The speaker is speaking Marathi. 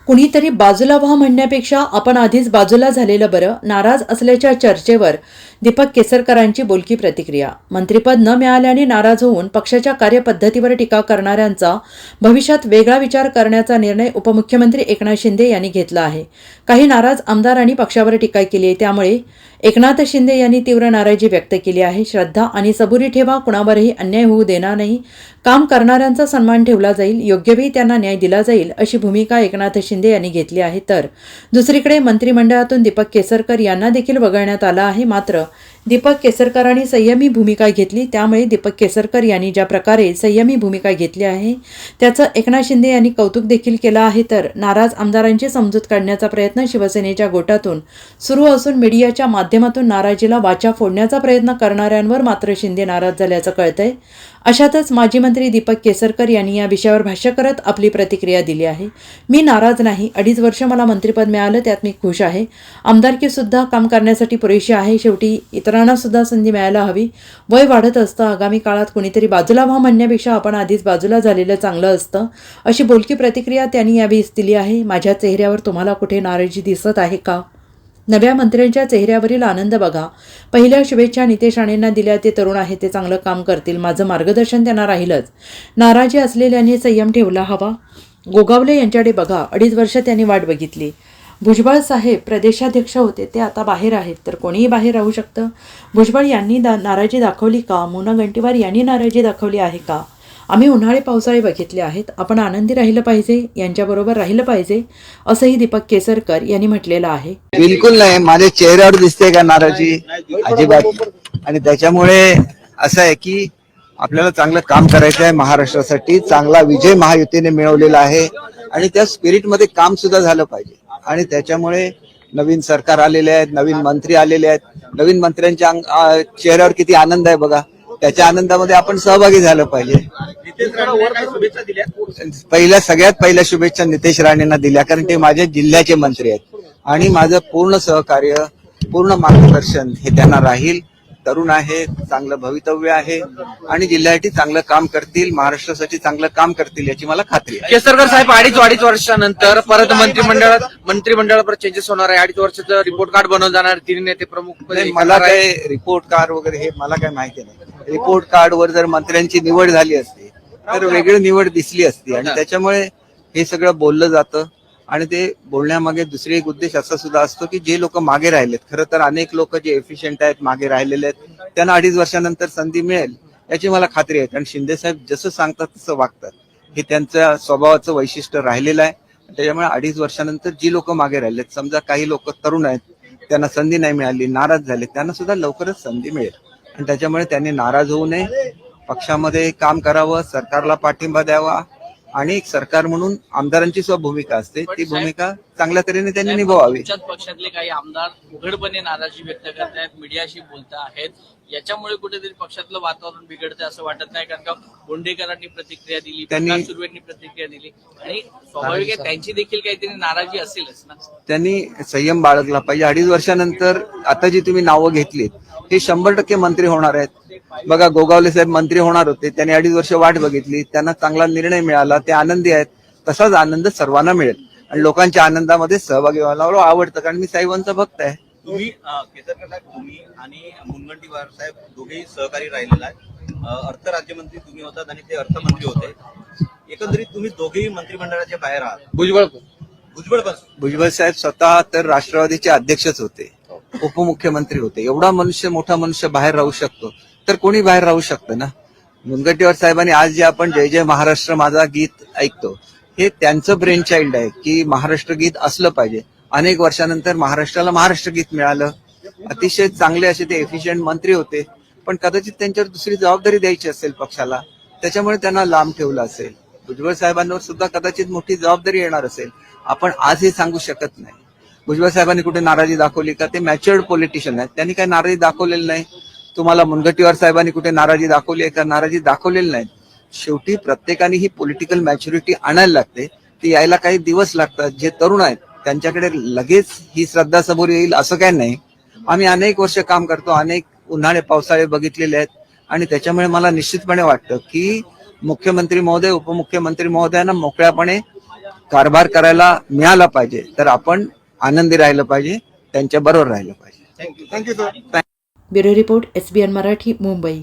कुणीतरी बाजूला व्हा म्हणण्यापेक्षा आपण आधीच बाजूला झालेलं बरं, नाराज असल्याच्या चर्चेवर दीपक केसरकरांची बोलकी प्रतिक्रिया. मंत्रिपद न मिळाल्याने नाराज होऊन पक्षाच्या कार्यपद्धतीवर टीका करणाऱ्यांचा भविष्यात वेगळा विचार करण्याचा निर्णय उपमुख्यमंत्री एकनाथ शिंदे यांनी घेतला आहे. काही नाराज आमदारांनी पक्षावर टीका केली आहे, त्यामुळे एकनाथ शिंदे यांनी तीव्र नाराजी व्यक्त केली आहे. श्रद्धा आणि सबुरी ठेवा, कुणावरही अन्याय होऊ देणार नाही, काम करणाऱ्यांचा सन्मान ठेवला जाईल, योग्य वेळी त्यांना न्याय दिला जाईल अशी भूमिका एकनाथ शिंदे यांनी घेतली आहे. तर दुसरीकडे मंत्रिमंडळातून दीपक केसरकर यांना देखील वगळण्यात आलं आहे. मात्र दीपक केसरकरांनी संयमी भूमिका घेतली, त्यामुळे दीपक केसरकर यांनी ज्या प्रकारे संयमी भूमिका घेतली आहे त्याचं एकनाथ शिंदे यांनी कौतुक देखील केलं आहे. तर नाराज आमदारांची समजूत काढण्याचा प्रयत्न शिवसेनेच्या गोटातून सुरू असून मीडियाच्या माध्यमातून नाराजीला वाचा फोडण्याचा प्रयत्न करणाऱ्यांवर मात्र शिंदे नाराज झाल्याचं कळतंय. अशातच माजी मंत्री दीपक केसरकर यांनी या विषयावर भाष्य करत आपली प्रतिक्रिया दिली आहे. मी नाराज नाही, 2.5 वर्ष मला मंत्रिपद मिळालं, त्यात मी खुश आहे. आमदारकी सुद्धा काम करण्यासाठी पुरेशी आहे. शेवटी इतरांना सुद्धा संधी मिळायला हवी. वय वाढत असतं, आगामी काळात कुणीतरी बाजूला व्हा म्हणण्यापेक्षा आपण आधीच बाजूला झालेलं चांगलं असतं, अशी बोलकी प्रतिक्रिया त्यांनी यावेळी दिली आहे. माझ्या चेहऱ्यावर तुम्हाला कुठे नाराजी दिसत आहे का? नव्या मंत्र्यांच्या चेहऱ्यावरील आनंद बघा. पहिल्या शुभेच्छा नितेश राणेंना दिल्या. ते तरुण आहेत, ते चांगलं काम करतील, माझं मार्गदर्शन त्यांना राहीलच. नाराजी असलेल्यांनी संयम ठेवला हवा. गोगावले यांच्याकडे बघा, 2.5 वर्ष त्यांनी वाट बघितली. भुजबळ साहेब प्रदेशाध्यक्ष होते, ते आता बाहेर आहेत, तर कोणीही बाहेर राहू शकतं. भुजबळ यांनी नाराजी दाखवली का? मोना गंटीवार यांनी नाराजी दाखवली आहे का? आम्ही उन्हाळे पावसाळे बघितले आहेत, आपण आनंदी राहिलं पाहिजे, यांच्याबरोबर राहिलं पाहिजे, असंही दीपक केसरकर यांनी म्हटलेलं आहे. बिलकुल नाही, माझ्या चेहऱ्यावर दिसते का नाराजी? अजिबात. आणि त्याच्यामुळे असं आहे की आपल्याला चांगलं काम करायचं आहे, महाराष्ट्रासाठी चांगला विजय महायुतीने मिळवलेला आहे आणि त्या स्पिरिट मध्ये काम सुद्धा झालं पाहिजे. आणि त्याच्यामुळे नवीन सरकार आलेले आहेत, नवीन मंत्री आलेले आहेत. नवीन मंत्र्यांच्या चेहऱ्यावर किती आनंद आहे बघा, त्याच्या आनंदामध्ये आपण सहभागी झालं पाहिजे. सगळ्यात पहिल्या शुभेच्छा नितेश राणेंना दिल्या, कारण ते माझ्या जिल्ह्याचे मंत्री आहेत आणि माझं पूर्ण सहकार्य, पूर्ण मार्गदर्शन हे त्यांना राहील. तरुण आहे, चांगलं भवितव्य आहे आणि जिल्ह्यासाठी चांगलं काम करतील, महाराष्ट्रासाठी चांगलं काम करतील याची मला खात्री आहे. केसरकर साहेब 2.5 वर्षानंतर परत मंत्रिमंडळावर चेंजेस होणार आहे. 2.5 वर्षाचं रिपोर्ट कार्ड बनवलं जाणार, 3 नेते प्रमुख. मला काय रिपोर्ट कार्ड वगैरे हे मला काय माहिती नाही. रिपोर्ट कार्डवर जर मंत्र्यांची निवड झाली असती तर वेगळी निवड दिसली असती आणि त्याच्यामुळे हे सगळं बोललं जातं. आणि ते बोलण्यामागे दुसरी एक उद्देश असा सुद्धा असतो की जे लोक मागे राहिलेत, खरं तर अनेक लोक जे एफिशियंट आहेत, मागे राहिलेले आहेत, त्यांना 2.5 वर्षानंतर संधी मिळेल याची मला खात्री आहे. कारण शिंदे साहेब जसं सांगतात तसं वागतात, हे त्यांच्या स्वभावाचं वैशिष्ट्य राहिलेलं आहे. त्याच्यामुळे 2.5 वर्षानंतर जी लोक मागे राहिलेत, समजा काही लोक तरुण आहेत, त्यांना संधी नाही मिळाली, नाराज झाले, त्यांना सुद्धा लवकरच संधी मिळेल. आणि त्याच्यामुळे त्यांनी नाराज होऊ नये, पक्षामध्ये काम करावं, सरकारला पाठिंबा द्यावा आणि एक सरकार म्हणून आमदारांची सुद्धा भूमिका असते, ती भूमिका चांगल्या तऱ्हेने त्यांनी निभावावी. पक्षातले काही आमदार उघडपणे नाराजी व्यक्त करत आहेत, मीडियाशी बोलत आहेत, याच्यामुळे कुठेतरी पक्षातलं वातावरण बिघडतं असं वाटत नाही? कारण का बोंडेकरांनी प्रतिक्रिया दिली, प्रकाश सुर्वेंनी प्रतिक्रिया दिली आणि स्वाभाविक आहे त्यांची देखील काहीतरी नाराजी असेलच ना. त्यांनी संयम बाळगला पाहिजे. 2.5 वर्षानंतर आता जी तुम्ही नावं घेतलीत हे 100% मंत्री होणार आहेत. बघा, गोगावले साहेब मंत्री होणार होते, त्यांनी 2.5 वर्ष वाट बघितली, त्यांना चांगला निर्णय मिळाला, ते आनंदी आहेत. तसाच आनंद सर्वांना मिळेल आणि लोकांच्या आनंदामध्ये सहभागी व्हायला मला आवडतं, कारण मी साहेबांचा भक्त आहे. तुम्ही केसरकर साहेब, तुम्ही आणि मुनगंटीवार साहेब दोघेही सहकारी राहिलेला आहे. अर्थ राज्यमंत्री तुम्ही होतात आणि ते अर्थमंत्री होते. एकंदरीत तुम्ही दोघेही मंत्रिमंडळाच्या बाहेर आहात. भुजबळ साहेब स्वतः तर राष्ट्रवादीचे अध्यक्षच होते, उपमुख्यमंत्री होते. एवढा मोठा मनुष्य बाहेर राहू शकतो तर कोणी बाहेर राहू शकतं ना. मुनगंटीवार साहेबांनी आज जे आपण जय जय महाराष्ट्र माझा गीत ऐकतो, हे त्यांचं ब्रेन चाइल्ड आहे की महाराष्ट्र गीत असलं पाहिजे. अनेक वर्षानंतर महाराष्ट्राला महाराष्ट्र गीत मिळालं. अतिशय चांगले असे ते एफिशियंट मंत्री होते, पण कदाचित त्यांच्यावर दुसरी जबाबदारी द्यायची असेल पक्षाला, त्याच्यामुळे त्यांना लांब ठेवलं असेल. भुजबळ साहेबांवर सुद्धा कदाचित मोठी जबाबदारी येणार असेल. आपण आज हे सांगू शकत नाही. भुजबळ साहेबांनी कुठे नाराजी दाखवली का? ते मॅच्युअर्ड पॉलिटिशियन आहेत, त्यांनी काही नाराजी दाखवलेली नाही. तुम्हाला मुनगंटीवार साहेबांनी कुठे नाराजी दाखवली आहे का? नाराजी दाखवलेली नाही. शेवटी प्रत्येकाने ही पॉलिटिकल मॅच्युरिटी आणायला लागते, ती यायला काही दिवस लागतात. जे तरुण आहेत त्यांच्याकडे लगेच ही श्रद्धा समोर येईल असं काही नाही. आम्ही अनेक वर्ष काम करतो, अनेक उन्हाळे पावसाळे बघितलेले आहेत आणि त्याच्यामुळे मला निश्चितपणे वाटतं की मुख्यमंत्री महोदय, उपमुख्यमंत्री महोदयांना मोकळ्यापणे कारभार करायला मिळाला पाहिजे तर आपण आनंदी राहिलं पाहिजे, त्यांच्या बरोबर राहिलं पाहिजे. Thank you sir. Bureau report, SBN Marathi, Mumbai.